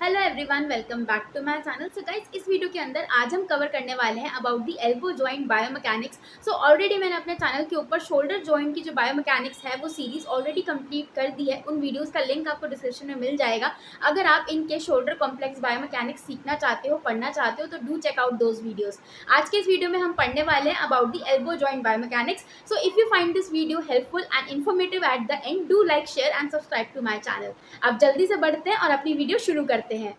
Hello everyone, welcome back to my channel. So guys, इस video के अंदर आज हम कवर करने वाले हैं about the elbow joint biomechanics. So already मैंने अपने चैनल के ऊपर शोल्डर जॉइंट की जो बायोमैकेनिक्स है वो सीरीज ऑलरेडी कंप्लीट कर दी है। उन वीडियोस का लिंक आपको डिस्क्रिप्शन में मिल जाएगा। अगर आप इनके शोल्डर कॉम्प्लेक्स बायोमैकेनिक्स सीखना चाहते हो, पढ़ना चाहते हो, तो do check out those videos. आज के इस वीडियो में हम पढ़ने वाले हैं about the elbow joint biomechanics. So if you find this video helpful and informative at the end, do like, share and subscribe to my channel. अब जल्दी से बढ़ते हैं और अपनी वीडियो शुरू करते हैं।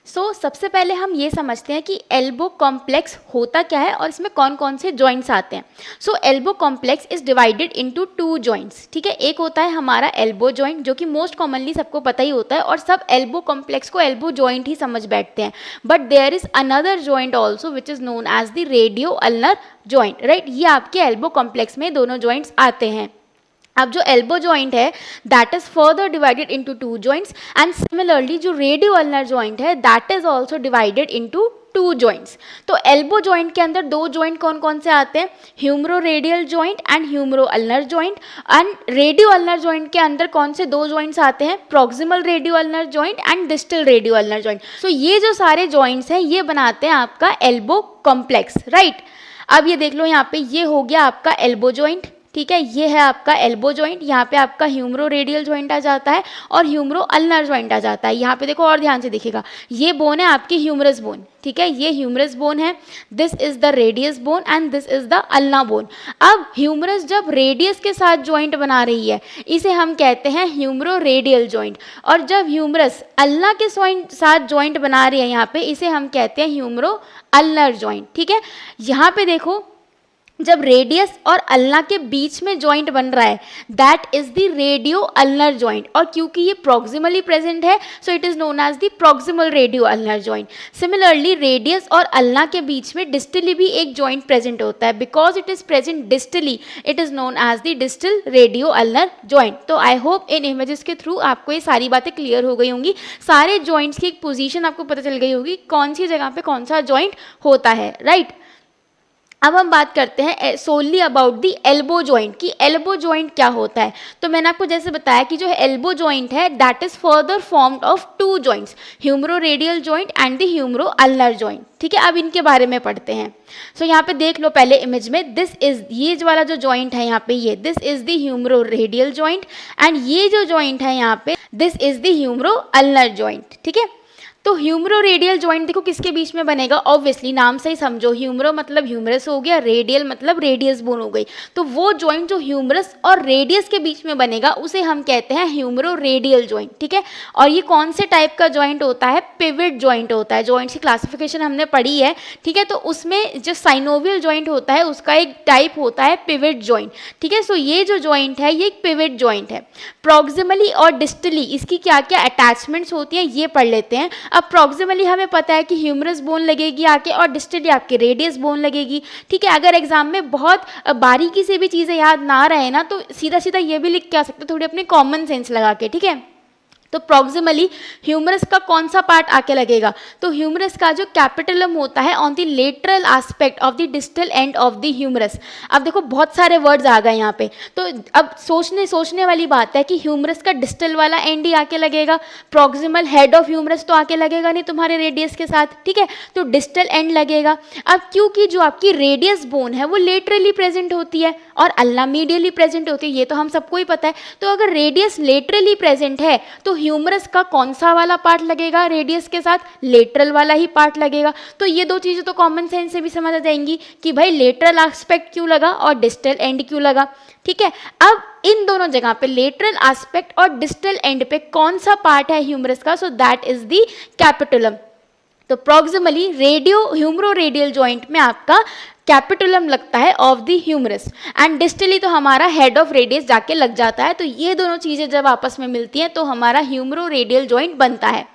सबसे पहले हम ये समझते हैं कि एल्बो कॉम्प्लेक्स होता क्या है और इसमें कौन कौन से जॉइंट्स आते हैं। Elbow complex is divided into two joints. ठीक है, एक होता है हमारा एल्बो जॉइंट जो कि मोस्ट कॉमनली सबको पता ही होता है और सब एल्बो कॉम्प्लेक्स को एल्बो जॉइंट ही समझ बैठते हैं। But there is another joint also which is known as the radio ulnar joint. Right, ये आपके एल्बो कॉम्प्लेक्स में दोनों जॉइंट्स आते हैं। अब जो एल्बो जॉइंट है that is further divided into two joints and similarly जो रेडियो अल्नर जॉइंट है that is also divided into two joints. तो एल्बो जॉइंट के अंदर दो जॉइंट कौन कौन से आते हैं, humero radial joint and humero ulnar joint. And radio ulnar joint के अंदर कौन से दो जॉइंट्स आते हैं, proximal radio ulnar joint and distal radio ulnar joint. ये जो सारे जॉइंट्स हैं ये बनाते हैं आपका एल्बो कॉम्प्लेक्स। राइट, अब ये देख लो, यहाँ पे ये हो गया आपका एल्बो जॉइंट। ठीक है, ये है आपका एल्बो जॉइंट। यहाँ पे आपका ह्यूमरो रेडियल जॉइंट आ जाता है और ह्यूमरो अल्नर जॉइंट आ जाता है। यहाँ पे देखो और ध्यान से दिखेगा, ये बोन है आपकी ह्यूमरस बोन। ठीक है, ये ह्यूमरस बोन है, this is the radius bone and this is the ulna bone. अब ह्यूमरस जब रेडियस के साथ जॉइंट बना रही है इसे हम कहते हैं ह्यूमरो रेडियल जॉइंट, और जब ह्यूमरस अल्ना के साथ जॉइंट बना रही है यहाँ पे इसे हम कहते हैं ह्यूमरो अल्नर जॉइंट। ठीक है, यहाँ पे देखो जब रेडियस और अल्ना के बीच में जॉइंट बन रहा है that is the radio ulnar joint, और क्योंकि ये प्रॉक्सिमली प्रेजेंट है so it is known as the proximal radio ulnar joint. Similarly radius और अल्ना के बीच में डिस्टली भी एक जॉइंट प्रेजेंट होता है, because it is present distally it is known as the distal radio ulnar joint. तो आई होप इन इमेजेस के थ्रू आपको ये सारी बातें क्लियर हो गई होंगी, सारे जॉइंट्स की एक पोजीशन आपको पता चल गई होगी, कौन सी जगह पे कौन सा जॉइंट होता है। राइट, अब हम बात करते हैं सोनली अबाउट दी एल्बो जॉइंट कि एल्बो जॉइंट क्या होता है। तो मैंने आपको जैसे बताया कि जो एल्बो जॉइंट है that is further formed of two joints, humero radial joint and the humero ulnar joint. ठीक है, अब इनके बारे में पढ़ते हैं। यहाँ पे देख लो पहले इमेज में, दिस इज ये वाला जो जॉइंट है यहाँ पे ये this is the humero radial joint and ये जो जॉइंट है यहाँ पे this is the humero ulnar joint. ठीक है, तो ह्यूमरो रेडियल जॉइंट देखो किसके बीच में बनेगा, ऑब्वियसली नाम से ही समझो, ह्यूमरो मतलब ह्यूमरस हो गया, रेडियल मतलब रेडियस बोन हो गई। तो वो जॉइंट जो ह्यूमरस और रेडियस के बीच में बनेगा उसे हम कहते हैं ह्यूमरो रेडियल जॉइंट। ठीक है, और ये कौन से टाइप का जॉइंट होता है, पिविट जॉइंट होता है। जॉइंट्स की क्लासिफिकेशन हमने पढ़ी है। ठीक है, तो उसमें जो साइनोवियल जॉइंट होता है उसका एक टाइप होता है पिविट जॉइंट। ठीक है, ये जो जॉइंट है ये एक पिविट जॉइंट है। प्रॉक्सिमली और डिस्टली इसकी क्या क्या अटैचमेंट्स होती हैं ये पढ़ लेते हैं। अब प्रॉक्सिमली हमें पता है कि ह्यूमरस बोन लगेगी आके और डिस्टली आपके रेडियस बोन लगेगी। ठीक है, अगर एग्जाम में बहुत बारीकी से भी चीज़ें याद ना रहे ना तो सीधा सीधा ये भी लिख के आ सकते हो थोड़ी अपने कॉमन सेंस लगा के। ठीक है, तो प्रॉक्सिमली ह्यूमरस का कौन सा पार्ट आके लगेगा, तो ह्यूमरस का जो कैपिटलम होता है on the lateral aspect of the distal end of the humerus. अब देखो बहुत सारे वर्ड्स आ गए यहाँ पे, तो अब सोचने वाली बात है कि ह्यूमरस का डिस्टल वाला एंड ही आके लगेगा, प्रॉक्सिमल हेड ऑफ ह्यूमरस तो आके लगेगा नहीं तुम्हारे रेडियस के साथ। ठीक है, तो डिस्टल एंड लगेगा। अब क्योंकि जो आपकी रेडियस बोन है वो लेटरली प्रेजेंट होती है और अल्ना मीडियली प्रेजेंट होती है, ये तो हम सबको ही पता है। तो अगर रेडियस लेटरली प्रेजेंट है तो ह्यूमरस का कौन सा वाला पार्ट लगेगा रेडियस के साथ, लेटरल वाला ही पार्ट लगेगा। तो ये दो चीज़ें तो कॉमन सेंस से भी समझ आ जाएंगी कि भाई लेटरल एस्पेक्ट क्यों लगा और डिस्टल एंड क्यों लगा। ठीक है, अब इन दोनों जगह पे लेटरल एस्पेक्ट और डिस्टल एंड पे कौन सा पार्ट है ह्यूमरस का, so that is the capitulum. तो प्रॉक्सिमली ह्यूमरो रेडियल जॉइंट में आपका कैपिटुलम लगता है of the humerus and distally तो हमारा हेड ऑफ रेडियस जाके लग जाता है। तो ये दोनों चीज़ें जब आपस में मिलती हैं तो हमारा ह्यूमरो रेडियल जॉइंट बनता है।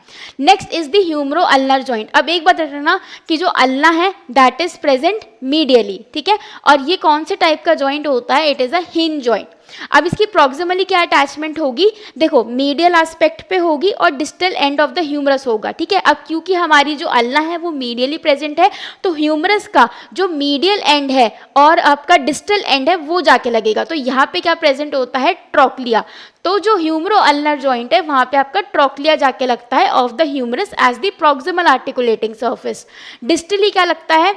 Next is the humero ulnar joint. अब एक बात रखना कि जो अल्ना है दैट इज प्रेजेंट मीडियली। ठीक है, और ये कौन से टाइप का जॉइंट होता है, it is a hinge joint. अब इसकी प्रॉक्सिमली क्या अटैचमेंट होगी, देखो मीडियल एस्पेक्ट पे होगी और distal end of the humerus होगा, ठीक है। अब क्योंकि हमारी जो अल्ना है वो मीडियली प्रेजेंट है, तो ह्यूमरस का जो मीडियल एंड है और आपका डिस्टल एंड है वो जाके लगेगा। तो यहाँ पे क्या प्रेजेंट होता है, ट्रोक्लिया। तो जो ह्यूमरो अल्नर जॉइंट है वहां पे आपका ट्रोक्लिया जाके लगता है of the humerus as the proximal articulating surface. Distally क्या लगता है,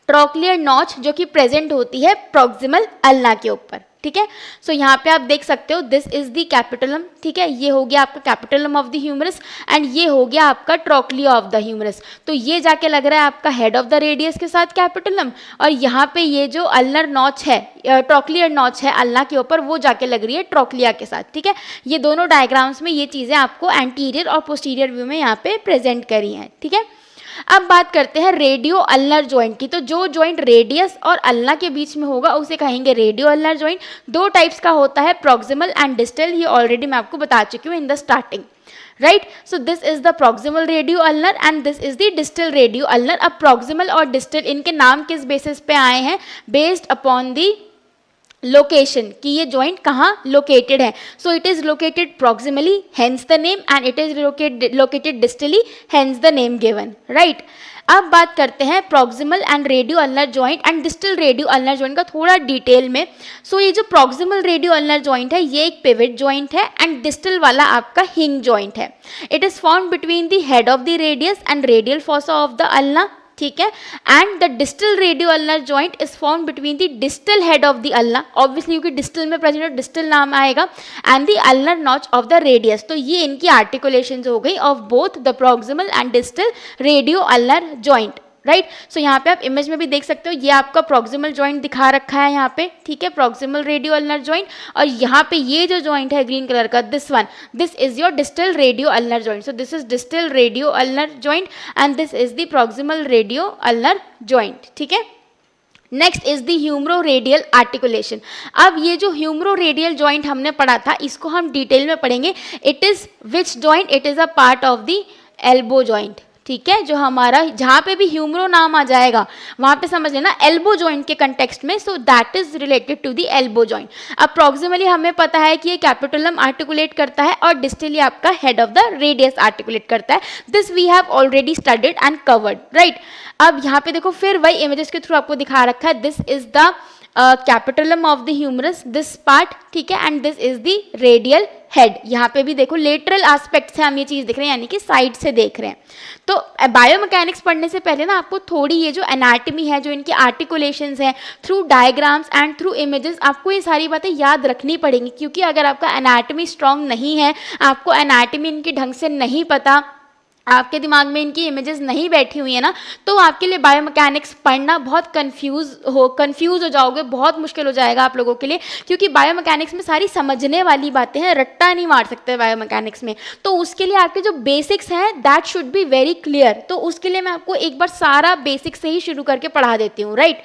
ट्रोक्लियर नॉच जो कि प्रेजेंट होती है प्रॉक्सिमल अल्ना के ऊपर, ठीक है। सो यहाँ पे आप देख सकते हो दिस इज द कैपिटलम, ठीक है। ये हो गया आपका कैपिटलम ऑफ द ह्यूमरस एंड ये हो गया आपका ट्रोक्लिया ऑफ द ह्यूमरस। तो ये जाके लग रहा है आपका हेड ऑफ द रेडियस के साथ कैपिटलम, और यहाँ पे ये जो अल्नर नॉच है, ट्रोक्लियर नॉच है अल्ना के ऊपर, वो जाके लग रही है ट्रोक्लिया के साथ, ठीक है। ये दोनों डायग्राम्स में ये चीज़ें आपको एंटीरियर और पोस्टीरियर व्यू में यहाँ पे प्रेजेंट करी हैं, ठीक है। अब बात करते हैं रेडियो अल्नर जॉइंट की। तो जो जॉइंट रेडियस और अल्ना के बीच में होगा उसे कहेंगे रेडियो अल्नर जॉइंट। दो टाइप्स का होता है, प्रॉक्सिमल एंड डिस्टल। ये ऑलरेडी मैं आपको बता चुकी हूँ in the starting, right. So this is the proximal radio ulnar and this is the distal radio ulnar. अब प्रॉक्सिमल और डिस्टल इनके नाम किस बेसिस पे आए हैं, बेस्ड अपॉन दी लोकेशन, कि ये जॉइंट कहाँ लोकेटेड है। So it is located proximally hence the name and it is located distally hence the name given, right. अब बात करते हैं proximal and radio ulnar joint and distal radio ulnar joint का थोड़ा डिटेल में। सो ये जो प्रॉक्सिमल रेडियो अल्नर जॉइंट है ये एक पिवट जॉइंट है एंड डिस्टल वाला आपका हिंग जॉइंट है। It is found between the head of the radius and radial fossa of the ulna, ठीक है। And the distal radio ulnar joint is found between the distal head of the ulna, obviously क्योंकि distal में present है distal नाम आएगा, and the ulnar notch of the radius. तो ये इनकी आर्टिकुलेशंस हो गई of both the proximal and distal radio ulnar joint, right. So यहाँ पे आप इमेज में भी देख सकते हो, ये आपका प्रॉक्सिमल जॉइंट दिखा रखा है यहाँ पे, ठीक है, प्रॉक्सिमल रेडियो अल्नर जॉइंट। और यहाँ पे ये जो जॉइंट है ग्रीन कलर का, this one, this is your distal radio ulnar joint. So this is distal radio ulnar joint and this is the proximal radio ulnar joint, ठीक है। Next is the humero radial articulation. अब ये जो ह्यूमरो radial joint हमने पढ़ा था इसको हम डिटेल में पढ़ेंगे। It is which joint, it is a part of the elbow joint, ठीक है। जो हमारा जहाँ पे भी ह्यूमरो नाम आ जाएगा वहाँ पे समझ लेना एल्बो जॉइंट के कंटेक्स्ट में, so that is related to the elbow joint. अब प्रॉक्सिमली हमें पता है कि ये कैपिटलम आर्टिकुलेट करता है और डिस्टली आपका head of the radius articulate करता है। This we have already studied and covered, right. अब यहाँ पे देखो फिर वही इमेजेस के थ्रू आपको दिखा रखा है, this is the capitellum of the humerus, this part, ठीक है, and this is the radial head. यहाँ पे भी देखो लेटरल एस्पेक्ट से हम ये चीज़ देख रहे हैं, यानी कि साइड से देख रहे हैं। तो बायोमैकेनिक्स पढ़ने से पहले ना आपको थोड़ी ये जो एनाटमी है, जो इनकी आर्टिकुलेशंस हैं, through diagrams and through images आपको ये सारी बातें याद रखनी पड़ेंगी। क्योंकि अगर आपका एनाटमी स्ट्रांग नहीं है, आपको एनाटमी इनकी ढंग से नहीं पता, आपके दिमाग में इनकी इमेजेस नहीं बैठी हुई है ना, तो आपके लिए बायोमैकेनिक्स पढ़ना बहुत कंफ्यूज हो जाओगे, बहुत मुश्किल हो जाएगा आप लोगों के लिए। क्योंकि बायोमैकेनिक्स में सारी समझने वाली बातें हैं, रट्टा नहीं मार सकते बायोमैकेनिक्स में। तो उसके लिए आपके जो बेसिक्स हैं that should be very clear. तो उसके लिए मैं आपको एक बार सारा बेसिक से ही शुरू करके पढ़ा देती हूँ, राइट।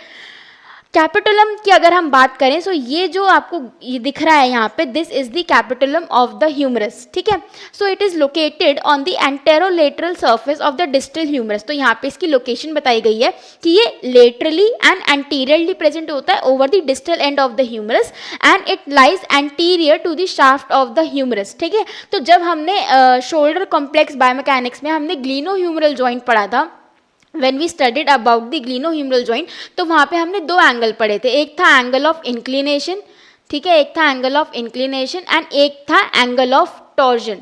कैपिटलम की अगर हम बात करें, सो ये जो आपको ये दिख रहा है यहाँ पे, this is the capitellum of the humerus, ठीक है। So it is located on the anterolateral surface of the distal humerus. तो यहाँ पे इसकी लोकेशन बताई गई है कि ये लेटरली एंड एंटीरियरली प्रेजेंट होता है over the distal end of the humerus and it lies anterior to the shaft of the humerus, ठीक है। तो जब हमने शोल्डर कॉम्प्लेक्स बायोमैकेनिक्स में हमने ग्लीनो ह्यूमरल जॉइंट पढ़ा था, when we studied about the glenohumeral joint, तो वहाँ पे हमने दो एंगल पढ़े थे। एक था एंगल ऑफ इंक्लिनेशन, ठीक है, एक था एंगल ऑफ इंक्लिनेशन एंड एक था एंगल ऑफ टॉर्जन।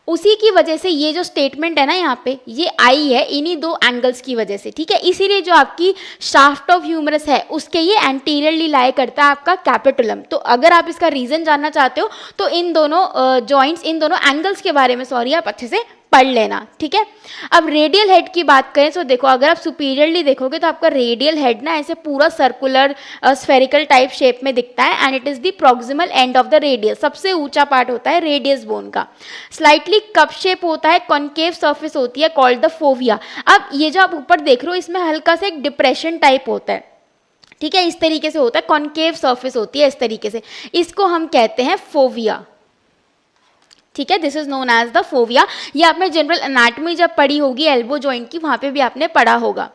उसी की वजह से ये जो स्टेटमेंट है ना यहाँ पे, ये आई है इन्हीं दो एंगल्स की वजह से, ठीक है। इसीलिए जो आपकी शाफ्ट ऑफ ह्यूमरस है उसके ये एंटीरियरली लाई करता है आपका कैपिटुलम। तो अगर आप इसका रीजन जानना चाहते हो तो इन दोनों जॉइंट्स, इन दोनों एंगल्स के बारे में आप अच्छे से पढ़ लेना, ठीक है। अब रेडियल हेड की बात करें तो देखो, अगर आप सुपीरियरली देखोगे तो आपका रेडियल हेड ना ऐसे पूरा सर्कुलर स्फेरिकल टाइप शेप में दिखता है and it is the proximal and of the radius. सबसे ऊंचा पार्ट होता है रेडियस बोन का। स्लाइटली कप शेप होता है, कॉनकेव सरफेस होती है कॉल्ड द फोविया। अब ये जो आप ऊपर देख रहे हो इसमें हल्का सा एक डिप्रेशन टाइप होता है, ठीक है, इस तरीके से होता है, कॉनकेव सरफेस होती है इस तरीके से, इसको हम कहते हैं फोविया, ठीक है, this is known as the fovea. ये आपने जनरल एनाटॉमी जब पढ़ी होगी एल्बो जॉइंट की, वहाँ पे भी आपने पढ़ा होगा।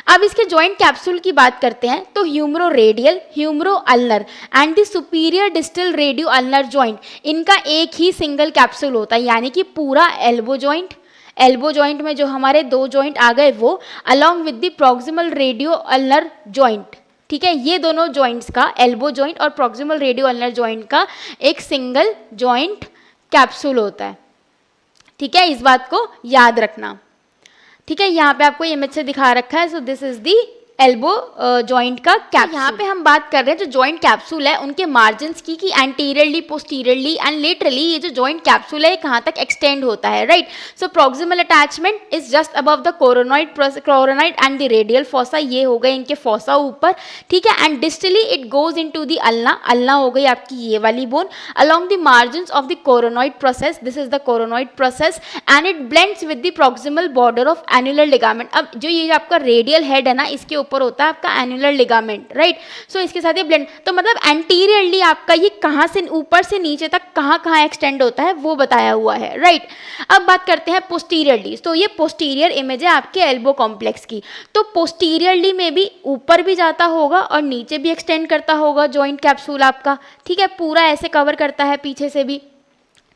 अब इसके जॉइंट कैप्सूल की बात करते हैं तो humero radial, humero ulnar and the superior distal radio ulnar joint, इनका एक ही सिंगल कैप्सूल होता है, यानी कि पूरा एल्बो जॉइंट में जो हमारे दो जॉइंट आ गए वो, along with the proximal radio ulnar joint. ठीक है, ये दोनों जॉइंट्स का, एल्बो जॉइंट और प्रॉक्सिमल रेडियो अल्नर जॉइंट का एक सिंगल जॉइंट कैप्सूल होता है। ठीक है, इस बात को याद रखना। ठीक है, यहाँ पे आपको इमेज से दिखा रखा है, so this is the elbow joint का कैप्सूल। यहाँ पे हम बात कर रहे हैं जो जॉइंट कैप्सूल है उनके मार्जिन्स की, कि एंटीरियरली, पोस्टीरियरली एंड लेटरली ये जो जॉइंट कैप्सूल है कहाँ तक एक्सटेंड होता है, right. So proximal attachment is just above the coronoid and the radial fossa, ये हो गए इनके फोसा ऊपर। ठीक है, and distally it goes into the ulna हो गई आपकी ये वाली bone, along the margins of the coronoid process, this is the coronoid process, and it blends with the proximal border of annular ligament. अब जो ये आपका रेडियल हेड है ना, इसके ऊपर होता है आपका एन्युलर लिगामेंट, राइट। सो इसके साथ ये ब्लेंड, तो मतलब एंटीरियरली आपका ये कहाँ से ऊपर से नीचे तक कहाँ एक्सटेंड होता है वो बताया हुआ है, राइट। अब बात करते हैं पोस्टीरियरली, तो ये पोस्टीरियर इमेज है आपके एल्बो कॉम्प्लेक्स की। तो पोस्टीरियरली में भी ऊपर भी जाता होगा और नीचे भी एक्सटेंड करता होगा जॉइंट कैप्सूल आपका। ठीक है, पूरा ऐसे कवर करता है पीछे से भी।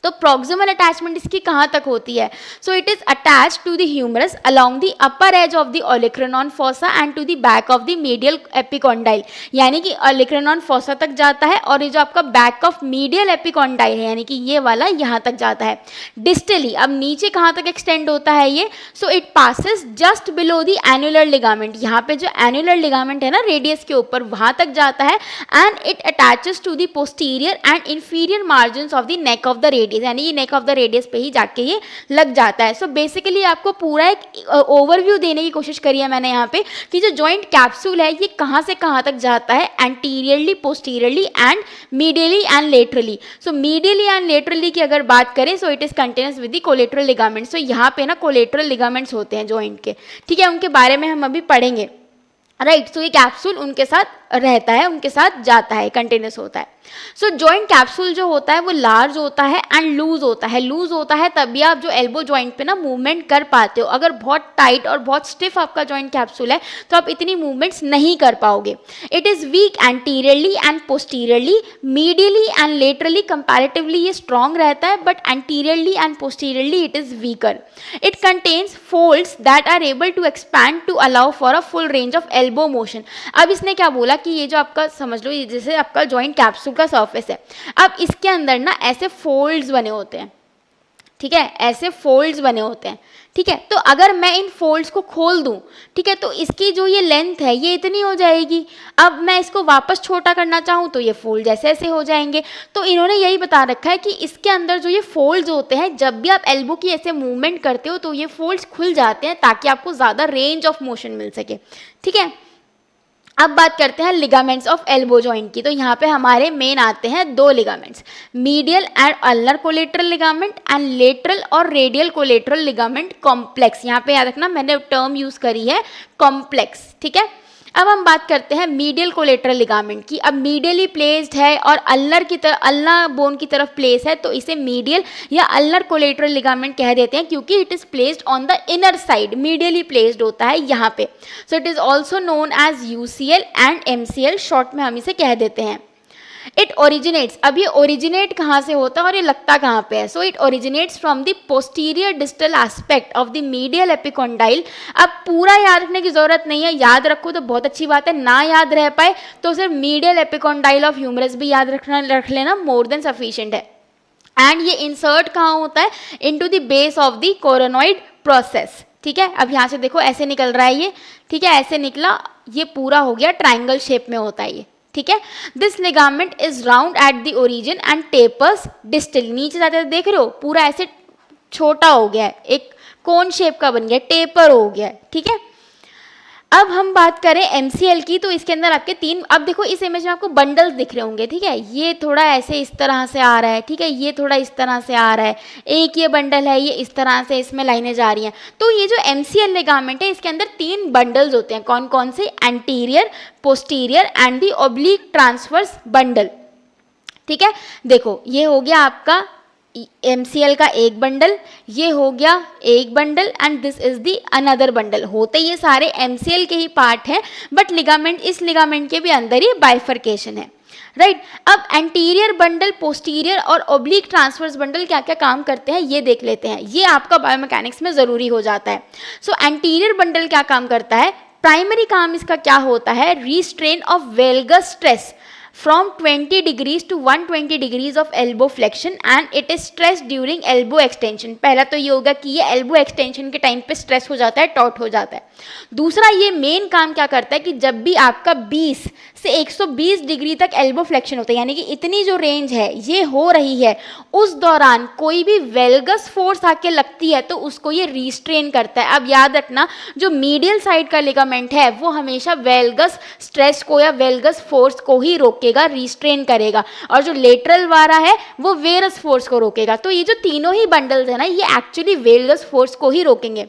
तो प्रॉक्सिमल अटैचमेंट इसकी कहाँ तक होती है? So it is attach to the humerus along the upper edge of the olecranon fossa and to the back of the medial epicondyle, यानी कि ओलिक्रानॉन फोसा तक जाता है और ये जो आपका बैक ऑफ मीडियल एपिकॉन्डाइल है यानी कि ये वाला यहाँ तक जाता है। डिस्टली अब नीचे कहाँ तक एक्सटेंड होता है ये? So it passes just below the annular ligament, यहाँ पे जो एन्युलर लिगामेंट है ना रेडियस के ऊपर वहाँ तक जाता है, and it attaches to the posterior and inferior margins of the neck of the radius, यानी ये नेक ऑफ द रेडियस पे ही जाके ये लग जाता है। सो बेसिकली आपको पूरा एक ओवरव्यू देने की कोशिश करी है मैंने यहाँ पे कि जो जॉइंट कैप्सूल है ये कहाँ से कहाँ तक जाता है, anteriorly, posteriorly and medially and laterally. So medially and laterally की अगर बात करें so it is continuous with the collateral ligaments. So यहाँ पे ना कोलेटरल लिगामेंट्स होते हैं जॉइंट के, ठीक है, उनके बारे में हम अभी पढ़ेंगे, राइट। सो ये कैप्सूल उनके साथ रहता है, उनके साथ जाता है, कंटिन्यूस होता है। सो जॉइंट कैप्सूल जो होता है वो लार्ज होता है एंड लूज होता है। लूज होता है तभी आप जो एल्बो जॉइंट पे ना मूवमेंट कर पाते हो। अगर बहुत टाइट और बहुत स्टिफ आपका जॉइंट कैप्सूल है तो आप इतनी मूवमेंट्स नहीं कर पाओगे। It is weak anteriorly and posteriorly, medially and laterally comparatively ये स्ट्रॉन्ग रहता है, but anteriorly and posteriorly it is weaker. It contains folds that are able to expand to allow for a full range of elbow motion. अब इसने क्या बोला कि ये जो आपका समझ लो ये जैसे आपका जॉइंट कैप्सूल का सरफेस है, अब इसके अंदर ना ऐसे फोल्ड्स बने होते हैं, ठीक है, ऐसे फोल्ड्स बने होते हैं, ठीक है। तो अगर मैं इन फोल्ड्स को खोल दूं, ठीक है, तो इसकी जो ये लेंथ है ये इतनी हो जाएगी। अब मैं इसको वापस छोटा करना चाहूँ तो ये फोल्ड ऐसे ऐसे हो जाएंगे। तो इन्होंने यही बता रखा है कि इसके अंदर जो ये फोल्ड्स होते हैं, जब भी आप एल्बो की ऐसे मूवमेंट करते हो तो ये फोल्ड्स खुल जाते हैं ताकि आपको ज़्यादा रेंज ऑफ मोशन मिल सके, ठीक है। अब बात करते हैं लिगामेंट्स ऑफ एल्बो जॉइंट की। तो यहाँ पे हमारे मेन आते हैं दो ligaments, medial and ulnar collateral ligament and lateral और रेडियल कोलेटरल लिगामेंट कॉम्प्लेक्स। यहाँ पे याद रखना मैंने टर्म यूज़ करी है कॉम्प्लेक्स, ठीक है। अब हम बात करते हैं मीडियल कोलेटरल लिगामेंट की। अब मीडियली प्लेस्ड है और अल्नर की तरफ, अल्ना बोन की तरफ प्लेस है, तो इसे मीडियल या अल्नर कोलेटरल लिगामेंट कह देते हैं क्योंकि it is placed on the inner side, medially placed होता है यहाँ पे। So it is also known as UCL and MCL, short में हम इसे कह देते हैं। इट ओरिजिनेट्स, अब ये ओरिजिनेट कहाँ से होता है और ये लगता कहाँ पे है? So it originates from the posterior distal aspect of the medial epicondyle. अब पूरा याद रखने की जरूरत नहीं है, याद रखो तो बहुत अच्छी बात है, ना याद रह पाए तो सिर्फ मीडियल एपिकॉन्डाइल ऑफ ह्यूमरस भी याद रख लेना, मोर देन सफिशिएंट है। एंड ये इंसर्ट कहाँ होता है? Into the base of the coronoid process, ठीक है। अब यहाँ से देखो ऐसे निकल रहा है ये, ठीक है, ऐसे निकला, ये पूरा हो गया, ट्राइंगल शेप में होता है ये, ठीक है। This ligament is round at the origin and tapers distal, नीचे जाते देख रहे हो पूरा ऐसे छोटा हो गया है, एक कोन शेप का बन गया, टेपर हो गया है, ठीक है। अब हम बात करें एमसीएल की, तो इसके अंदर आपके तीन, अब देखो इस इमेज में आपको बंडल्स दिख रहे होंगे, ठीक है, ये थोड़ा ऐसे इस तरह से आ रहा है, ठीक है, ये थोड़ा इस तरह से आ रहा है, एक ये बंडल है, ये इस तरह से इसमें लाइनें जा रही हैं। तो ये जो एमसीएल लिगामेंट है इसके अंदर तीन बंडल्स होते हैं, कौन कौन से? Anterior, posterior and the oblique transverse bundle, ठीक है। देखो ये हो गया आपका MCL का एक बंडल, ये हो गया एक bundle and this is the another bundle. होते ये सारे MCL के ही पार्ट हैं, बट लिगामेंट, इस लिगामेंट के भी अंदर ही बाइफर्केशन है, राइट। अब एंटीरियर बंडल, पोस्टीरियर और ओब्लिक ट्रांसवर्स बंडल क्या क्या काम करते हैं ये देख लेते हैं, ये आपका बायोमैकेनिक्स में ज़रूरी हो जाता है। सो एंटीरियर बंडल क्या काम करता है, प्राइमरी काम इसका क्या होता है, रीस्ट्रेन of valgus stress from 20 degrees to 120 degrees of elbow flexion and it is stressed during elbow extension। पहला तो ये होगा कि ये elbow extension के टाइम पे स्ट्रेस हो जाता है, टॉट हो जाता है। दूसरा, ये मेन काम क्या करता है कि जब भी आपका 20 से 120 डिग्री तक एल्बो फ्लेक्शन होता है, यानी कि इतनी जो रेंज है ये हो रही है, उस दौरान कोई भी वेलगस फोर्स आके लगती है तो उसको ये रिस्ट्रेन करता है। अब याद रखना, जो मीडियल साइड का लिगामेंट है वो हमेशा वेलगस स्ट्रेस को या वेलगस फोर्स को ही रोकेगा, रिस्ट्रेन करेगा, और जो लेटरल वाला है वो वेरस फोर्स को रोकेगा। तो ये जो तीनों ही बंडल्स है ना, ये एक्चुअली वेलगस फोर्स को ही रोकेंगे।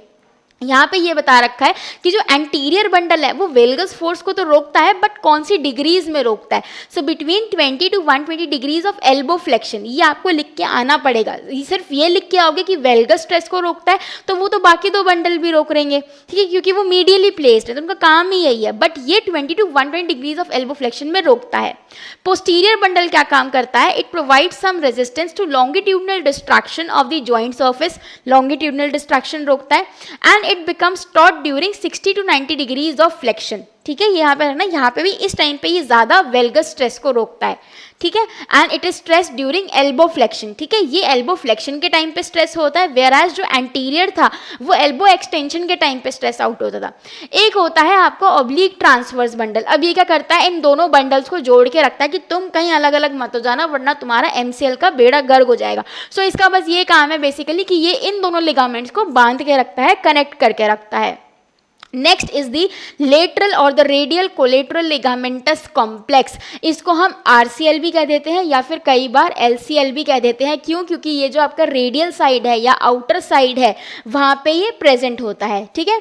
यहाँ पे ये बता रखा है कि जो एंटीरियर बंडल है वो वेलगस फोर्स को तो रोकता है, बट कौन सी डिग्रीज में रोकता है। So between 20 to 120 degrees of elbow flexion, ये आपको लिख के आना पड़ेगा। ये सिर्फ ये लिख के आओगे कि वेलगस स्ट्रेस को रोकता है तो वो तो बाकी दो बंडल भी रोक रहेंगे, ठीक है, क्योंकि वो मीडियली प्लेस्ड है तो उनका काम ही यही है, बट ये 20 to 120 degrees of elbow flexion में रोकता है। पोस्टीरियर बंडल क्या काम करता है, it provide some resistance to longitudinal distraction of the joint surface, longitudinal distraction रोकता है, and it becomes taut during 60 to 90 degrees of flexion, ठीक है। यहाँ पे है ना, यहाँ पे भी इस टाइम पे ये ज़्यादा वेलगस स्ट्रेस को रोकता है, ठीक है, and it is stress during elbow flexion, ठीक है। ये एल्बो फ्लेक्शन के टाइम पे स्ट्रेस होता है, वेराज जो एंटीरियर था वो एल्बो एक्सटेंशन के टाइम पे स्ट्रेस आउट होता था। एक होता है आपका ऑब्लिक ट्रांसवर्स बंडल। अब ये क्या करता है, इन दोनों बंडल्स को जोड़ के रखता है कि तुम कहीं अलग अलग मत हो जाना, वरना तुम्हारा MCL का बेड़ा गर्क हो जाएगा। सो इसका बस ये काम है बेसिकली कि ये इन दोनों लिगामेंट्स को बांध के रखता है, कनेक्ट करके रखता है। नेक्स्ट इज दी लेटरल और the radial collateral ligamentous complex. इसको हम RCL भी कह देते हैं या फिर कई बार LCL भी कह देते हैं। क्यों? क्योंकि ये जो आपका रेडियल साइड है या आउटर साइड है वहाँ पे ये प्रेजेंट होता है, ठीक है।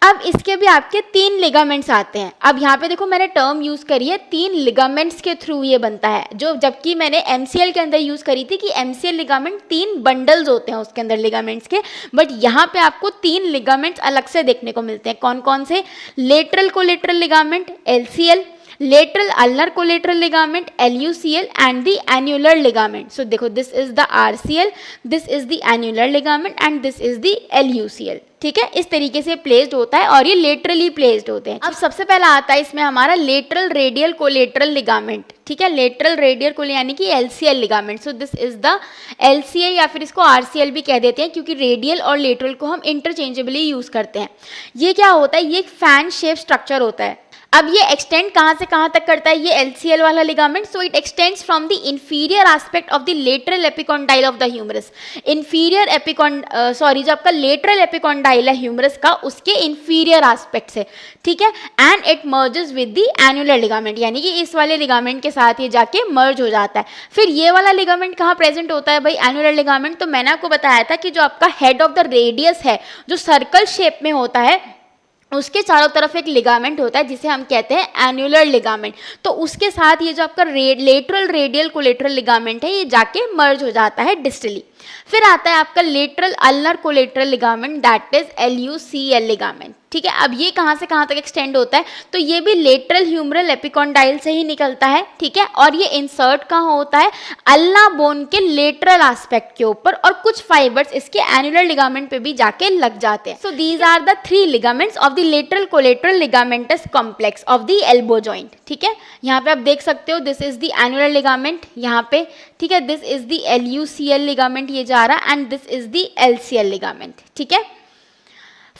अब इसके भी आपके 3 लिगामेंट्स आते हैं। अब यहाँ पे देखो मैंने टर्म यूज़ करी है 3 लिगामेंट्स के थ्रू ये बनता है, जो जबकि मैंने MCL के अंदर यूज़ करी थी कि MCL लिगामेंट 3 बंडल्स होते हैं उसके अंदर लिगामेंट्स के, बट यहाँ पे आपको 3 लिगामेंट्स अलग से देखने को मिलते हैं। कौन कौन से? Lateral collateral ligament LCL, lateral ulnar collateral ligament LUCL and the annular ligament. So देखो, this is the RCL, this is the annular ligament and this is the LUCL, ठीक है। इस तरीके से प्लेस्ड होता है और ये लेटरली प्लेस्ड होते हैं। अब सबसे पहला आता है इसमें हमारा लेटरल रेडियल कोलेटरल लिगामेंट, ठीक है, लेटरल रेडियल कोले यानी कि LCL ligament. So this is the LCL या फिर इसको RCL भी कह देते हैं, क्योंकि रेडियल और लेटरल को हम इंटरचेंजेबली यूज करते हैं। ये क्या होता है, ये एक फैन शेप स्ट्रक्चर होता है। अब ये एक्सटेंड कहाँ से कहाँ तक करता है ये LCL वाला ligament? So it extends from the inferior aspect of the lateral epicondyle of the humerus. Inferior जो आपका लेटरल एपिकॉन्डाइल है ह्यूमरस का, उसके इंफीरियर एस्पेक्ट से, ठीक है, and it merges with the annular ligament, यानी कि इस वाले लिगामेंट के साथ ये जाके मर्ज हो जाता है। फिर ये वाला लिगामेंट कहाँ प्रेजेंट होता है भाई, एन्युलर लिगामेंट? तो मैंने आपको बताया था कि जो आपका हेड ऑफ द रेडियस है, जो सर्कल शेप में होता है, उसके चारों तरफ एक लिगामेंट होता है जिसे हम कहते हैं एन्युलर लिगामेंट। तो उसके साथ ये जो आपका लेटरल रेडियल कोलेटरल लिगामेंट है ये जाके मर्ज हो जाता है डिस्टली। फिर आता है आपका lateral ulnar collateral ligament, that is LUCL ligament, ठीक है। अब ये कहाँ से कहाँ तक एक्सटेंड होता है? तो ये भी लेटरल ह्यूमरल एपिकॉन्डाइल से ही निकलता है, ठीक है, और ये इंसर्ट कहाँ होता है? अल्ना बोन के लेटरल एस्पेक्ट के ऊपर, और कुछ फाइबर्स इसके एन्युलर लिगामेंट पे भी जाके लग जाते हैं। So these are the 3 ligaments of the lateral collateral ligamentous complex of the elbow joint, ठीक है। यहाँ पे आप देख सकते हो, this is the annular ligament यहाँ पे, ठीक है, this is the LUCL ligament ये जा रहा, and this is the LCL ligament, ठीक है।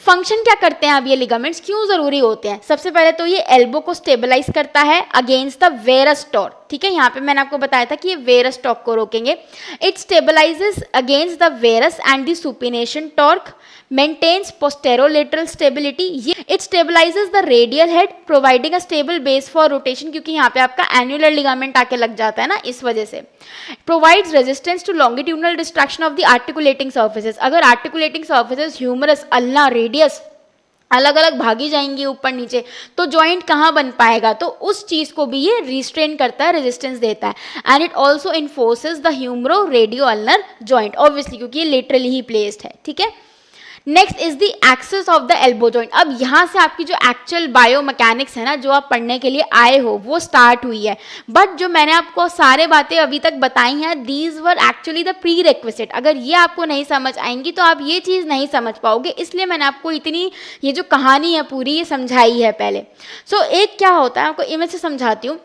फंक्शन क्या करते हैं अब ये लिगामेंट्स, क्यों जरूरी होते हैं? सबसे पहले तो ये एल्बो को स्टेबलाइज करता है अगेंस्ट द वेरस टॉर्क, ठीक है। यहाँ पे मैंने आपको बताया था कि ये वेरस टॉर्क को रोकेंगे। It stabilises against the varus and the supination torque, maintains posterolateral stability. ये it stabilises the radial head, providing a stable base for rotation, क्योंकि यहाँ पे आपका एन्युलर लिगामेंट आके लग जाता है ना, इस वजह से। Provides resistance to longitudinal distraction of the articulating surfaces. अगर articulating surfaces humerus, ulna, radius अलग अलग भागी जाएंगी ऊपर नीचे, तो जॉइंट कहाँ बन पाएगा, तो उस चीज़ को भी ये रिस्ट्रेन करता है, रेजिस्टेंस देता है। And it also reinforces the humero radio ulnar joint, obviously क्योंकि ये लेटरली ही प्लेस्ड है, ठीक है। Next is the axis of the elbow joint. अब यहाँ से आपकी जो एक्चुअल बायोमैकेनिक्स है ना, जो आप पढ़ने के लिए आए हो, वो स्टार्ट हुई है। बट जो मैंने आपको सारे बातें अभी तक बताई हैं, these were actually the pre requisite. अगर ये आपको नहीं समझ आएंगी तो आप ये चीज़ नहीं समझ पाओगे, इसलिए मैंने आपको इतनी ये जो कहानी है पूरी ये समझाई है पहले। सो एक क्या होता है, आपको इमेज से समझाती हूँ।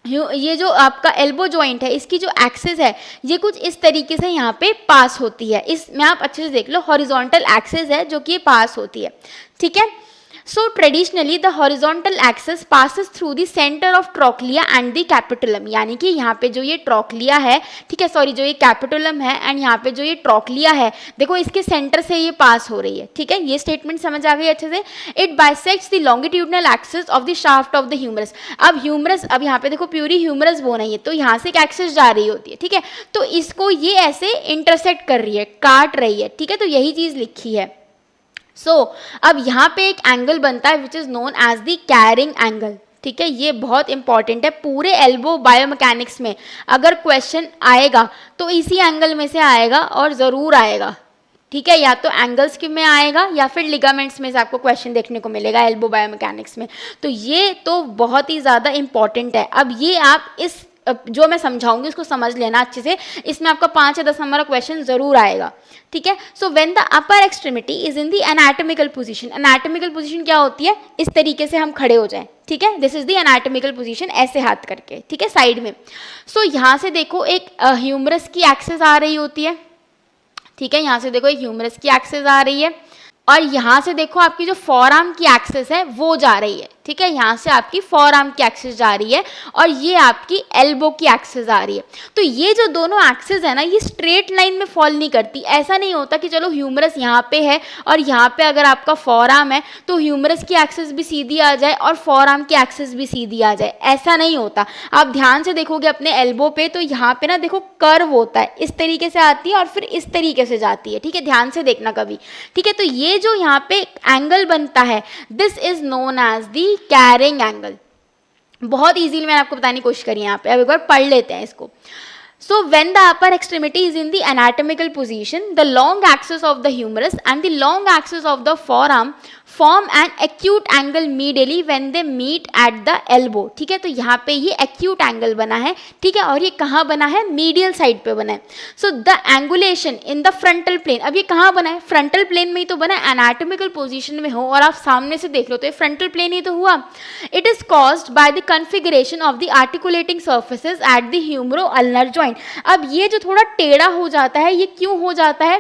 ये जो आपका एल्बो जॉइंट है, इसकी जो एक्सिस है ये कुछ इस तरीके से यहाँ पे पास होती है। इसमें आप अच्छे से देख लो, हॉरिजॉन्टल एक्सिस है जो कि ये पास होती है, ठीक है। So traditionally the horizontal axis passes through the centre of trochlea and the capitulum, यानी कि यहाँ पे जो ये ट्रोक्लिया है, ठीक है, सॉरी जो ये कैपिटुलम है एंड यहाँ पे जो ये ट्रोक्लिया है, देखो इसके सेंटर से ये पास हो रही है, ठीक है। ये स्टेटमेंट समझ आ गई अच्छे से। It bisects the longitudinal axis of the shaft of the humerus. अब ह्यूमरस, अब यहाँ पे देखो प्यूरी ह्यूमरस बोन है ये, तो यहाँ से एक एक्सिस जा रही होती है, ठीक है, तो इसको ये ऐसे इंटरसेक्ट कर रही है, काट रही है, ठीक है, तो यही चीज़ लिखी है। अब यहाँ पे एक एंगल बनता है which is known as the carrying angle, ठीक है। ये बहुत इंपॉर्टेंट है पूरे एल्बो बायोमैकेनिक्स में। अगर क्वेश्चन आएगा तो इसी एंगल में से आएगा और ज़रूर आएगा, ठीक है, या तो एंगल्स के में आएगा या फिर लिगामेंट्स में से आपको क्वेश्चन देखने को मिलेगा एल्बो बायोमैकेनिक्स में। तो ये तो बहुत ही ज़्यादा इंपॉर्टेंट है। अब ये आप इस जो मैं समझाऊंगी उसको समझ लेना अच्छे से, इसमें आपका 5 या 10 नंबर का क्वेश्चन जरूर आएगा, ठीक है। So when the upper extremity is in the anatomical position, anatomical position क्या होती है, इस तरीके से हम खड़े हो जाएं, ठीक है, this is the anatomical position, ऐसे हाथ करके, ठीक है, साइड में। सो यहाँ से देखो एक ह्यूमरस की एक्सिस आ रही होती है, ठीक है, यहाँ से देखो एक ह्यूमरस की एक्सिस आ रही है और यहाँ से देखो आपकी जो फॉरआर्म की एक्सिस है वो जा रही है, ठीक है, यहाँ से आपकी फॉरआर्म की एक्सिस जा रही है और ये आपकी एल्बो की एक्सिस आ रही है। तो ये जो दोनों एक्सिस है ना, ये स्ट्रेट लाइन में फॉल नहीं करती। ऐसा नहीं होता कि चलो ह्यूमरस यहाँ पे है और यहाँ पे अगर आपका फॉरआर्म है तो ह्यूमरस की एक्सिस भी सीधी आ जाए और फॉरआर्म की एक्सिस भी सीधी आ जाए, ऐसा नहीं होता। आप ध्यान से देखोगे अपने एल्बो पे तो यहाँ पे ना देखो कर्व होता है, इस तरीके से आती है और फिर इस तरीके से जाती है, ठीक है, ध्यान से देखना कभी, ठीक है। तो ये जो यहाँ पे एंगल बनता है, this is known as the carrying angle. बहुत इजीली मैंने आपको बताने की कोशिश करी यहाँ पे, अब एक बार पढ़ लेते हैं इसको। So when the upper extremity is in the anatomical position, the long axis of the humerus and the long axis of the forearm form an acute angle medially when they meet at the elbow, ठीक है। तो यहाँ पे ये acute angle बना है, ठीक है, और ये कहाँ बना है, medial side पे बना है। So the angulation in the frontal plane, अब ये कहाँ बना है, frontal plane में ही तो बना है, anatomical position में हो और आप सामने से देख लो तो ये frontal plane ही तो हुआ। It is caused by the configuration of the articulating surfaces at the humero-ulnar joint। अब ये जो थोड़ा टेढ़ा हो जाता है, ये क्यों हो जाता है,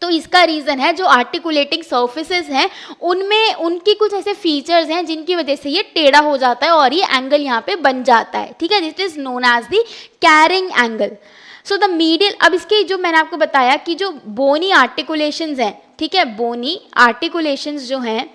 तो इसका रीज़न है जो आर्टिकुलेटिंग सर्फेसेस हैं उनमें उनकी कुछ ऐसे फीचर्स हैं जिनकी वजह से ये टेढ़ा हो जाता है और ये एंगल यहाँ पे बन जाता है, ठीक है, this is known as the carrying angle. So the medial, अब इसके जो मैंने आपको बताया कि जो बोनी आर्टिकुलेशंस हैं, ठीक है, बोनी आर्टिकुलेशंस जो हैं,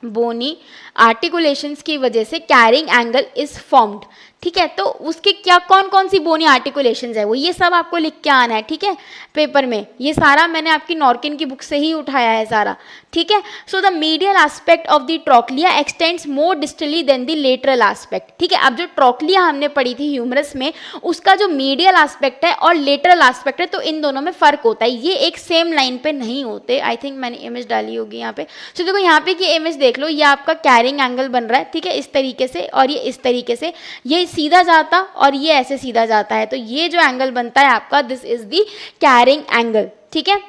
बोनी आर्टिकुलेशंस की वजह से कैरिंग एंगल इज फॉर्म्ड, ठीक है। तो उसके क्या कौन कौन सी बोनी आर्टिकुलेशंस है वो ये सब आपको लिख के आना है, ठीक है, पेपर में। ये सारा मैंने आपकी नॉर्किन की बुक से ही उठाया है सारा, ठीक है। So the medial aspect of the trochlea extends more distally than the lateral aspect, ठीक है। अब जो ट्रोक्लिया हमने पढ़ी थी ह्यूमरस में, उसका जो मीडियल एस्पेक्ट है और लेटरल एस्पेक्ट है, तो इन दोनों में फ़र्क होता है, ये एक सेम लाइन पे नहीं होते। आई थिंक मैंने इमेज डाली होगी यहाँ पे। सो देखो यहाँ पे की इमेज देख लो, ये आपका कैरिंग एंगल बन रहा है, ठीक है, इस तरीके से, और ये इस तरीके से, ये सीधा जाता और ये ऐसे सीधा जाता है, तो ये जो एंगल बनता है आपका, this is the carrying angle, ठीक है।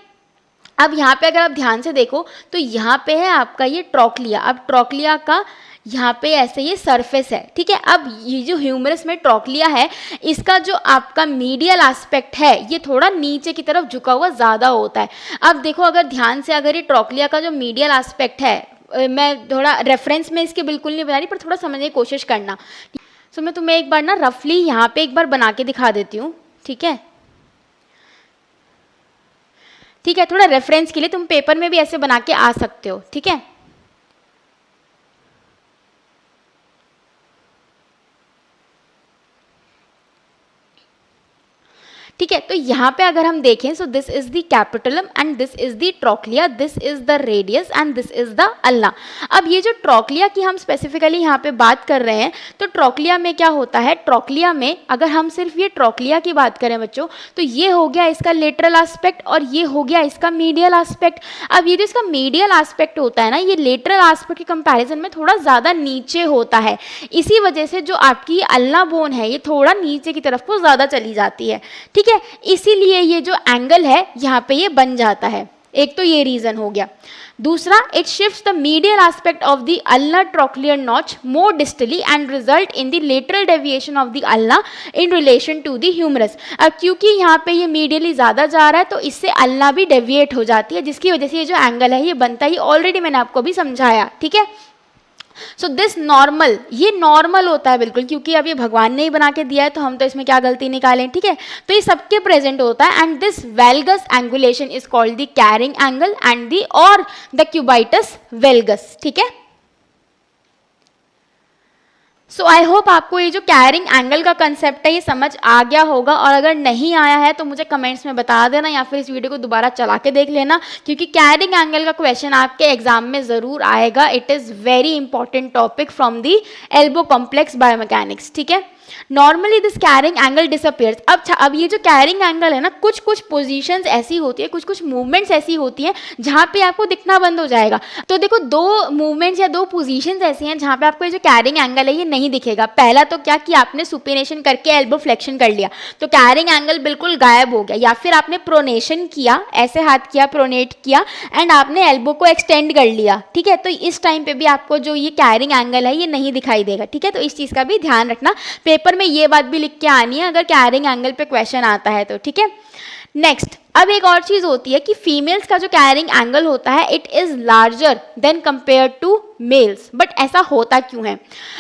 अब यहाँ पे अगर आप ध्यान से देखो तो यहाँ पे है आपका ये ट्रोक्लिया। अब ट्रोक्लिया का यहाँ पे ऐसे ये सरफेस है, ठीक है। अब ये जो ह्यूमरस में ट्रोक्लिया है, इसका जो आपका मीडियल एस्पेक्ट है ये थोड़ा नीचे की तरफ झुका हुआ ज़्यादा होता है। अब देखो अगर ध्यान से, अगर ये ट्रोक्लिया का जो मीडियल एस्पेक्ट है, मैं थोड़ा रेफरेंस में इसके बिल्कुल नहीं बता रही पर थोड़ा समझने की कोशिश करना। सो मैं तुम्हें एक बार ना रफली यहाँ पे एक बार बना के दिखा देती हूँ, ठीक है, ठीक है, थोड़ा रेफरेंस के लिए तुम पेपर में भी ऐसे बना के आ सकते हो, ठीक है। ठीक है। तो यहाँ पे अगर हम देखें, so this is the capitulum and this is the trochlea, this is the radius and this is the ulna. अब ये जो ट्रोक्लिया की हम स्पेसिफिकली यहाँ पे बात कर रहे हैं, तो ट्रोक्लिया में क्या होता है, ट्रोक्लिया में अगर हम सिर्फ ये ट्रोक्लिया की बात करें बच्चों, तो ये हो गया इसका लेटरल एस्पेक्ट और ये हो गया इसका मीडियल एस्पेक्ट। अब ये जो इसका मीडियल एस्पेक्ट होता है ना, ये लेटरल एस्पेक्ट के कंपैरिजन में थोड़ा ज़्यादा नीचे होता है, इसी वजह से जो आपकी अल्ना बोन है ये थोड़ा नीचे की तरफ को ज़्यादा चली जाती है। ठीक है, इसीलिए ये जो एंगल है यहाँ पे ये बन जाता है। एक तो ये रीज़न हो गया। दूसरा, it shifts the medial aspect of the ulna trochlear notch more distally and result in the lateral deviation of the ulna in relation to the humerus. अब क्योंकि यहाँ पे ये मीडियली ज़्यादा जा रहा है तो इससे अल्ना भी डेविएट हो जाती है, जिसकी वजह से ये जो एंगल है ये बनता है। ये ऑलरेडी मैंने आपको भी समझाया। ठीक है, सो दिस नॉर्मल, ये नॉर्मल होता है बिल्कुल, क्योंकि अब ये भगवान ने ही बना के दिया है तो हम तो इसमें क्या गलती निकालें। ठीक है, तो ये सबके प्रेजेंट होता है। And this valgus angulation is called the carrying angle and the और द क्यूबाइटस वेल्गस। ठीक है, सो आई होप आपको ये जो कैरिंग एंगल का कंसेप्ट है ये समझ आ गया होगा, और अगर नहीं आया है तो मुझे कमेंट्स में बता देना या फिर इस वीडियो को दोबारा चला के देख लेना, क्योंकि कैरिंग एंगल का क्वेश्चन आपके एग्जाम में ज़रूर आएगा। It is very important topic from the elbow complex biomechanics. ठीक है, normally this carrying angle disappears. अब ये जो कैरिंग एंगल है ना, कुछ कुछ पोजीशंस ऐसी होती है, कुछ कुछ मूवमेंट्स ऐसी होती हैं जहाँ पे आपको दिखना बंद हो जाएगा। तो देखो, दो मूवमेंट्स या दो पोजीशंस ऐसी हैं जहाँ पे आपको ये जो कैरिंग एंगल है ये नहीं दिखेगा। पहला तो क्या कि आपने सुपिनेशन करके एल्बो फ्लेक्शन कर लिया तो कैरिंग एंगल बिल्कुल गायब हो गया, या फिर आपने प्रोनेशन किया, ऐसे हाथ किया, प्रोनेट किया एंड आपने एल्बो को एक्सटेंड कर लिया। ठीक है, तो इस टाइम पे भी आपको जो ये कैरिंग एंगल है ये नहीं दिखाई देगा। ठीक है, तो इस चीज़ का भी ध्यान रखना, पेपर में ये बात भी लिख के आनी है अगर कैरिंग एंगल पे क्वेश्चन आता है तो। ठीक है, नेक्स्ट, अब एक और चीज होती है कि फीमेल्स का जो कैरिंग एंगल होता है it is larger than compare to males. But ऐसा होता क्यों है?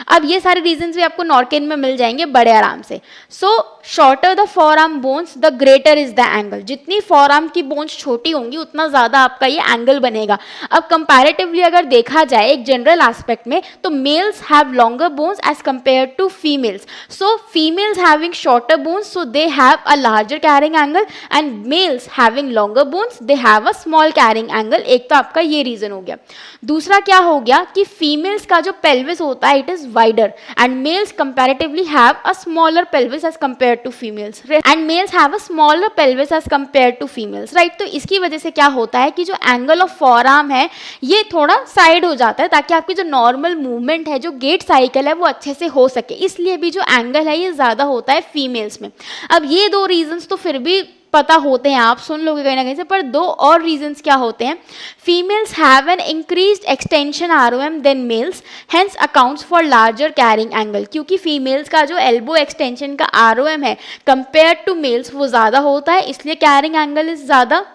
अब ये सारे रीजंस भी आपको नॉर्केन में मिल जाएंगे बड़े आराम से। So shorter the forearm bones the greater is the angle. जितनी फॉर आर्म की बोन्स छोटी होंगी उतना ज़्यादा आपका ये एंगल बनेगा। अब कंपैरेटिवली अगर देखा जाए एक जनरल एस्पेक्ट में, तो males have longer bones as compare to females. So females having shorter bones so they have a larger carrying angle and males having longer bones they have a small carrying angle. एक तो आपका ये reason हो गया। दूसरा क्या हो गया कि फीमेल्स का जो पेल्विस होता है it is wider and males comparatively have a smaller pelvis as compare to females, and males have a smaller pelvis as compare to females, right. तो इसकी वजह से क्या होता है कि जो एंगल ऑफ फॉरआर्म है ये थोड़ा साइड हो जाता है, ताकि आपकी जो नॉर्मल मूवमेंट है, जो गेट साइकिल है, वो अच्छे से हो सके। इसलिए भी जो एंगल है ये ज़्यादा होता है फीमेल्स में। अब ये दो रीजंस तो फिर भी पता होते हैं, आप सुन लोगे कहीं ना कहीं से, पर दो और रीजंस क्या होते हैं। Females have an increased extension ROM than males, hence accounts for larger carrying angle. क्योंकि फीमेल्स का जो एल्बो एक्सटेंशन का आरओएम है कंपेयर टू मेल्स वो ज़्यादा होता है, इसलिए कैरिंग एंगल इज ज़्यादा।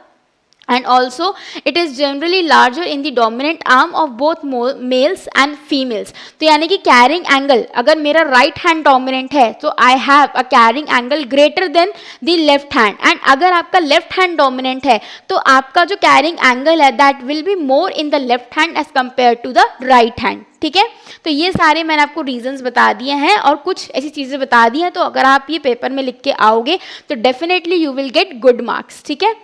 And also it is generally larger in the dominant arm of both males and females। तो यानी कि कैरिंग एंगल, अगर मेरा राइट हैंड डोमिनेंट है तो I have a carrying angle greater than the left hand, and अगर आपका left hand dominant है तो आपका जो कैरिंग एंगल है that will be more in the left hand as compare to the right hand. ठीक है, तो ये सारे मैंने आपको रीजंस बता दिए हैं और कुछ ऐसी चीज़ें बता दी हैं, तो अगर आप ये पेपर में लिख के आओगे तो definitely you will get good marks. ठीक है,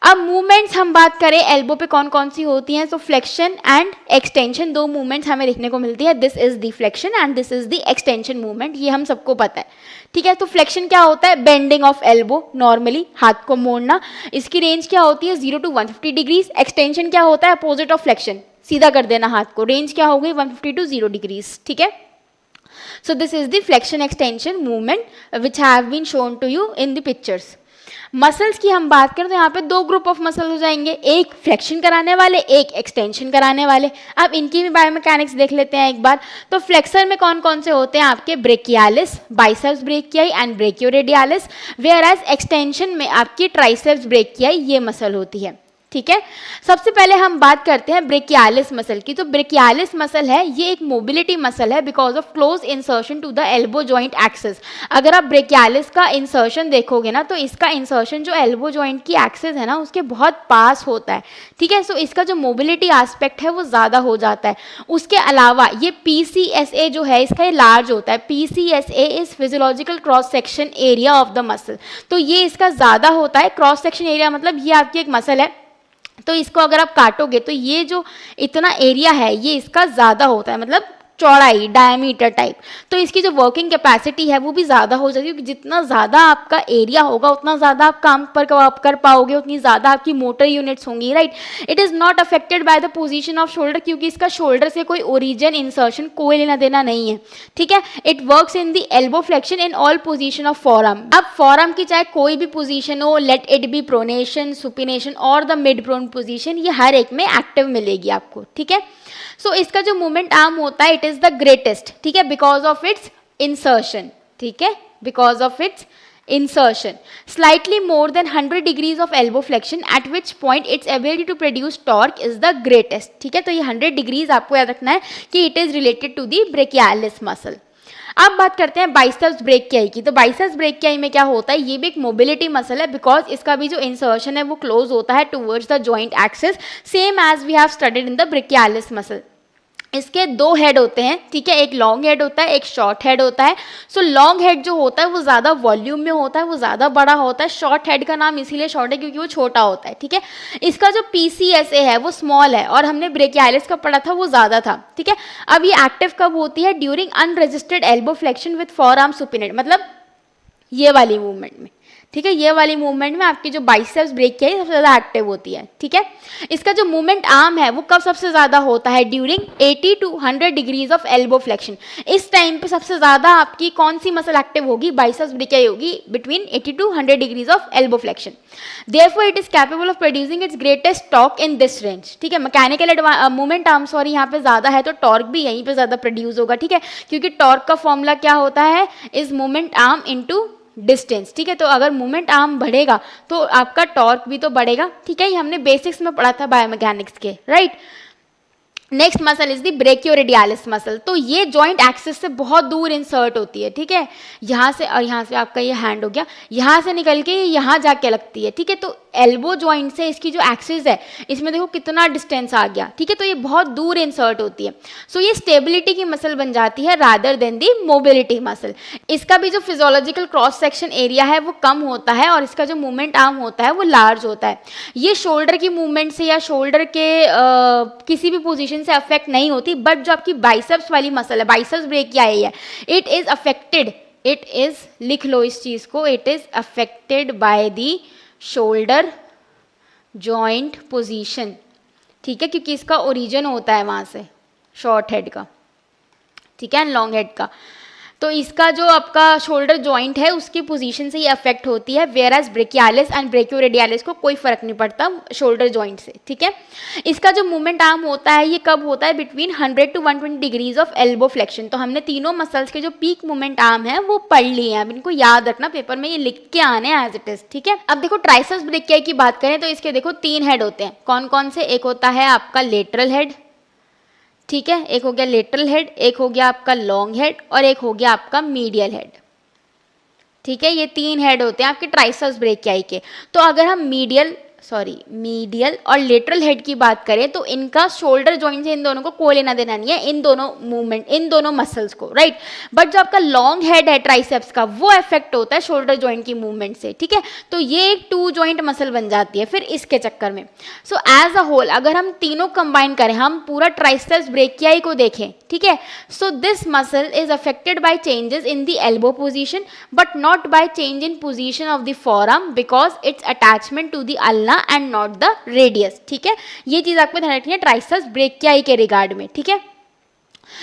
अब मूवमेंट्स हम बात करें एल्बो पे कौन कौन सी होती हैं, तो फ्लेक्शन एंड एक्सटेंशन, दो मूवमेंट्स हमें देखने को मिलती है। This is the flexion and this is the extension movement, ये हम सबको पता है। ठीक है, तो फ्लेक्शन क्या होता है? बेंडिंग ऑफ एल्बो, नॉर्मली हाथ को मोड़ना। इसकी रेंज क्या होती है? 0 to 150 डिग्रीज। एक्सटेंशन क्या होता है? अपोजिट ऑफ फ्लेक्शन, सीधा कर देना हाथ को। रेंज क्या हो गई? 150 to 0 डिग्रीज। ठीक है, so this is the flexion extension movement which have been shown to you in the pictures. Muscles की हम बात करें तो यहाँ पे दो ग्रुप ऑफ मसल हो जाएंगे, एक फ्लेक्शन कराने वाले, एक एक्सटेंशन कराने वाले। अब इनकी भी बायोमैकेनिक्स देख लेते हैं एक बार। तो फ्लेक्सर में कौन कौन से होते हैं आपके? Brachialis, biceps brachii and brachioradialis, whereas extension में आपकी ट्राइसेप्स ब्रेकियाई ये मसल होती है। ठीक है। सबसे पहले हम बात करते हैं ब्रेकियालिस मसल की। तो ब्रेकियालिस मसल है, ये एक मोबिलिटी मसल है because of close insertion to the elbow joint axis. अगर आप ब्रेकियालिस का इंसर्शन देखोगे ना, तो इसका इंसर्शन जो एल्बो जॉइंट की एक्सिस है ना, उसके बहुत पास होता है, ठीक है। सो इसका जो मोबिलिटी एस्पेक्ट है वो ज़्यादा हो जाता है। उसके अलावा ये PCSA जो है, इसका ये लार्ज होता है। PCSA is physiological cross section area of the muscle. तो ये इसका ज़्यादा होता है। क्रॉस सेक्शन एरिया मतलब ये आपकी एक मसल है, तो इसको अगर आप काटोगे तो ये जो इतना एरिया है ये इसका ज़्यादा होता है, मतलब चौड़ाई, डायमीटर टाइप। तो इसकी जो वर्किंग कैपेसिटी है वो भी ज़्यादा हो जाती है, क्योंकि जितना ज़्यादा आपका एरिया होगा उतना ज़्यादा आप काम पर कर पाओगे, उतनी ज़्यादा आपकी मोटर यूनिट्स होंगी, right. It is not affected by the position off shoulder, क्योंकि इसका शोल्डर से कोई ओरिजिन इंसर्शन कोई लेना देना नहीं है, ठीक है। It works in the elbow flexion in all position of forearm. अब फॉरआर्म की चाहे कोई भी पोजीशन हो, let it be pronation, supination और द मिड प्रोन पोजीशन, ये हर एक में एक्टिव मिलेगी आपको, ठीक है। सो इसका जो मूवमेंट आर्म होता है, इट इज द ग्रेटेस्ट, ठीक है, बिकॉज ऑफ इट्स इंसर्शन, ठीक है, because of its insertion. Slightly more than 100 degrees of elbow flexion, at which point its ability to produce torque is the greatest, ठीक है। तो ये 100 डिग्रीज आपको याद रखना है कि it is related to the brachialis muscle. अब बात करते हैं बाइसेप्स ब्रेकियाई की। तो बाइसेप्स ब्रेकियाई में क्या होता है, ये भी एक मोबिलिटी मसल है बिकॉज इसका भी जो इंसर्शन है वो क्लोज होता है towards the joint axis, same as we have studied in the brachialis muscle. इसके दो हेड होते हैं, ठीक है, एक लॉन्ग हेड होता है, एक शॉर्ट हेड होता है। सो लॉन्ग हेड जो होता है वो ज़्यादा वॉल्यूम में होता है, वो ज़्यादा बड़ा होता है। शॉर्ट हेड का नाम इसीलिए शॉर्ट है क्योंकि वो छोटा होता है, ठीक है। इसका जो PCSA है वो स्मॉल है और हमने ब्रेकियालिस का पढ़ा था वो ज़्यादा था, ठीक है। अब ये एक्टिव कब होती है, during unregistered elbow flexion with forearm supinate, मतलब ये वाली मूवमेंट में, ठीक है। ये वाली मूवमेंट में आपकी जो बाइसेप्स ब्रेकियाई सबसे ज़्यादा एक्टिव होती है, ठीक है। इसका जो मूवमेंट आर्म है वो कब सबसे ज़्यादा होता है, during 80 to 100 degrees of elbow flexion. इस टाइम पे सबसे ज़्यादा आपकी कौन सी मसल एक्टिव होगी, बाइसेप्स ब्रेकियाई होगी, between 80 to 100 degrees of elbow flexion. Therefore it is capable of producing it's greatest torque in this range, ठीक है। मैकेनिकल मूवमेंट आर्म सॉरी यहाँ पे ज़्यादा है तो टॉर्क भी यहीं पे ज़्यादा प्रोड्यूस होगा, ठीक है, क्योंकि टॉर्क का फॉर्मूला क्या होता है, is movement arm into distance, ठीक है। तो अगर मूवमेंट आर्म बढ़ेगा तो आपका टॉर्क भी तो बढ़ेगा, ठीक है। ये हमने बेसिक्स में पढ़ा था बायोमैकेनिक्स के, right. Next muscle is the brachioradialis muscle. तो ये जॉइंट एक्सिस से बहुत दूर इंसर्ट होती है, ठीक है। यहाँ से और यहाँ से आपका ये हैंड हो गया, यहाँ से निकल के यहाँ जाके लगती है, ठीक है। तो एल्बो जॉइंट से इसकी जो एक्सिस है इसमें देखो कितना डिस्टेंस आ गया, ठीक है। तो ये बहुत दूर इंसर्ट होती है। सो ये स्टेबिलिटी की मसल बन जाती है रादर देन दी मोबिलिटी मसल। इसका भी जो फिजियोलॉजिकल क्रॉस सेक्शन एरिया है वो कम होता है और इसका जो मूवमेंट आर्म होता है वो लार्ज होता है। ये शोल्डर की मूवमेंट से या शोल्डर के किसी भी पोजीशन से अफेक्ट नहीं होती, बट जो आपकी बाइसेप्स वाली मसल है, बाइसेप्स ब्रेकियाई है, it is affected, it is, लिख लो इस चीज को, it is affected by the shoulder joint position, ठीक है, क्योंकि इसका ओरिजिन होता है वहां से शॉर्ट हेड का, ठीक है, एंड लॉन्ग हेड का। तो इसका जो आपका शोल्डर जॉइंट है उसकी पोजीशन से ये अफेक्ट होती है, whereas brachialis and brachioradialis को कोई फर्क नहीं पड़ता शोल्डर जॉइंट से, ठीक है। इसका जो मूवमेंट आर्म होता है ये कब होता है, between 100 to 120 degrees of elbow flexion. तो हमने तीनों मसल्स के जो पीक मूवमेंट आर्म है वो पढ़ लिए हैं, अब इनको याद रखना, पेपर में ये लिख के आने एज इट इज, ठीक है। अब देखो ट्राइसेप्स ब्रेकियाई की बात करें तो इसके देखो 3 हेड होते हैं, कौन कौन से, एक होता है आपका लेटरल हेड, ठीक है, एक हो गया लेटरल हेड, एक हो गया आपका लॉन्ग हेड और एक हो गया आपका मीडियल हेड, ठीक है। ये 3 हेड होते हैं आपके ट्राइसेप्स ब्रेकियाई के। तो अगर हम मीडियल और लेटरल हेड की बात करें तो इनका शोल्डर जॉइंट से इन दोनों को कोई लेना देना नहीं है, इन दोनों मूवमेंट, इन दोनों मसल्स को, राइट। बट जो आपका लॉन्ग हेड है ट्राइसेप्स का वो इफेक्ट होता है शोल्डर जॉइंट की मूवमेंट से, ठीक है। तो ये एक 2 जॉइंट मसल बन जाती है फिर इसके चक्कर में। सो एज अ होल अगर हम तीनों कंबाइन करें, हम पूरा ट्राइसेप्स ब्रेकियाई को देखें, ठीक है, so this muscle is affected by changes in the elbow position but not by change in position of the forearm because its attachment to the ulna and not the radius, ठीक है। ये चीज आपको ध्यान रखनी है ट्राइसेप्स ब्रेकियाई के regard में, ठीक है।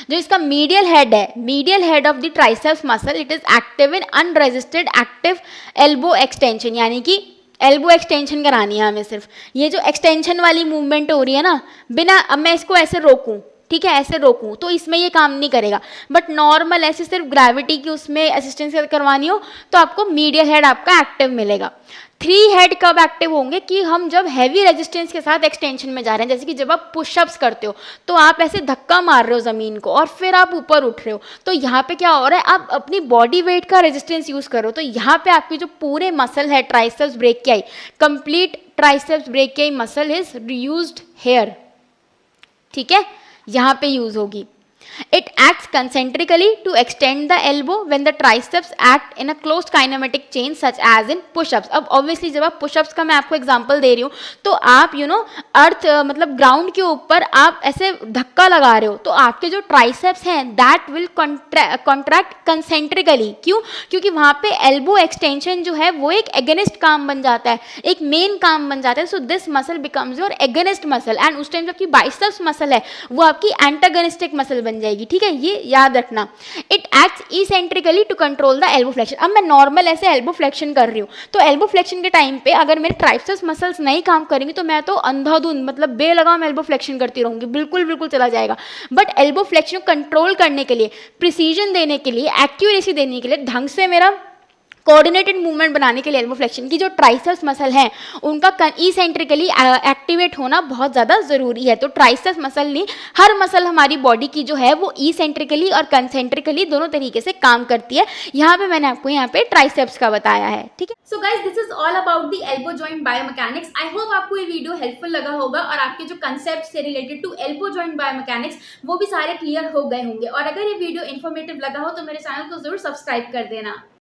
जो इसका मीडियल हेड है, medial head of the triceps muscle, it is active in unregistered active elbow extension, यानी कि एल्बो एक्सटेंशन करानी है हमें सिर्फ। ये जो एक्सटेंशन वाली मूवमेंट हो रही है ना, बिना, अब मैं इसको ऐसे रोकूं, ठीक है, ऐसे रोकूं, तो इसमें ये काम नहीं करेगा। बट नॉर्मल ऐसे सिर्फ ग्रेविटी की उसमें असिस्टेंस करवानी हो तो आपको मीडियल हेड आपका एक्टिव मिलेगा। 3 हेड कब एक्टिव होंगे कि हम जब हैवी रेजिस्टेंस के साथ एक्सटेंशन में जा रहे हैं, जैसे कि जब आप पुशअप्स करते हो तो आप ऐसे धक्का मार रहे हो ज़मीन को और फिर आप ऊपर उठ रहे हो, तो यहाँ पे क्या हो रहा है, आप अपनी बॉडी वेट का रेजिस्टेंस यूज़ करो, तो यहाँ पे आपकी जो पूरे मसल है triceps brachii, complete triceps brachii muscle is used here, ठीक है, यहाँ पे यूज होगी। It acts concentrically to extend the elbow when the triceps act in a closed kinematic chain such as in push-ups। अब obviously जब आप push-ups का मैं आपको एग्जांपल दे रही हूँ तो आप अर्थ मतलब ग्राउंड के ऊपर आप ऐसे धक्का लगा रहे हो, तो आपके जो ट्राइसेप्स हैं दैट विल कॉन्ट्रैक्ट कंसेंट्रिकली। क्यों? क्योंकि वहाँ पे एल्बो एक्सटेंशन जो है वो एक एगेनिस्ट काम बन जाता है, एक मेन काम बन जाता है। So this muscle becomes your agonist muscle and उस टाइम जो आपकी बाइसेप्स मसल है वो आपकी एंटागोनिस्टिक मसल बन जाएगी, ठीक है, ये याद रखना। It acts eccentrically to control the elbow flexion. अब मैं नॉर्मल ऐसे एल्बो फ्लेक्शन कर रही हूँ, तो एल्बो फ्लेक्शन के टाइम पे अगर मेरे ट्राइसेप्स मसल्स नहीं काम करेंगी तो मैं तो अंधाधुंध मतलब बेलगाम एल्बो फ्लेक्शन करती रहूंगी, बिल्कुल बिल्कुल चला जाएगा। बट एल्बो फ्लेक्शन को कंट्रोल करने के लिए, प्रिसीजन देने के लिए, एक्यूरेसी देने के लिए, ढंग से मेरा कोऑर्डिनेटेड मूवमेंट बनाने के लिए एल्बो फ्लेक्शन की जो ट्राइसेप्स मसल है उनका इसेंट्रिकली एक्टिवेट होना बहुत ज़्यादा ज़रूरी है। तो ट्राइसेप्स मसल नहीं, हर मसल हमारी बॉडी की जो है वो इसेंट्रिकली और कंसेंट्रिकली दोनों तरीके से काम करती है। यहाँ पे मैंने आपको यहाँ पे ट्राइसेप्स का बताया है, ठीक है। So guys this is all about the elbow joint biomechanics. I hope आपको ये वीडियो हेल्पफुल लगा होगा और आपके जो कंसेप्ट से related to elbow joint biomechanics वो भी सारे क्लियर हो गए होंगे। और अगर ये वीडियो इन्फॉर्मेटिव लगा हो तो मेरे चैनल को जरूर सब्सक्राइब कर देना।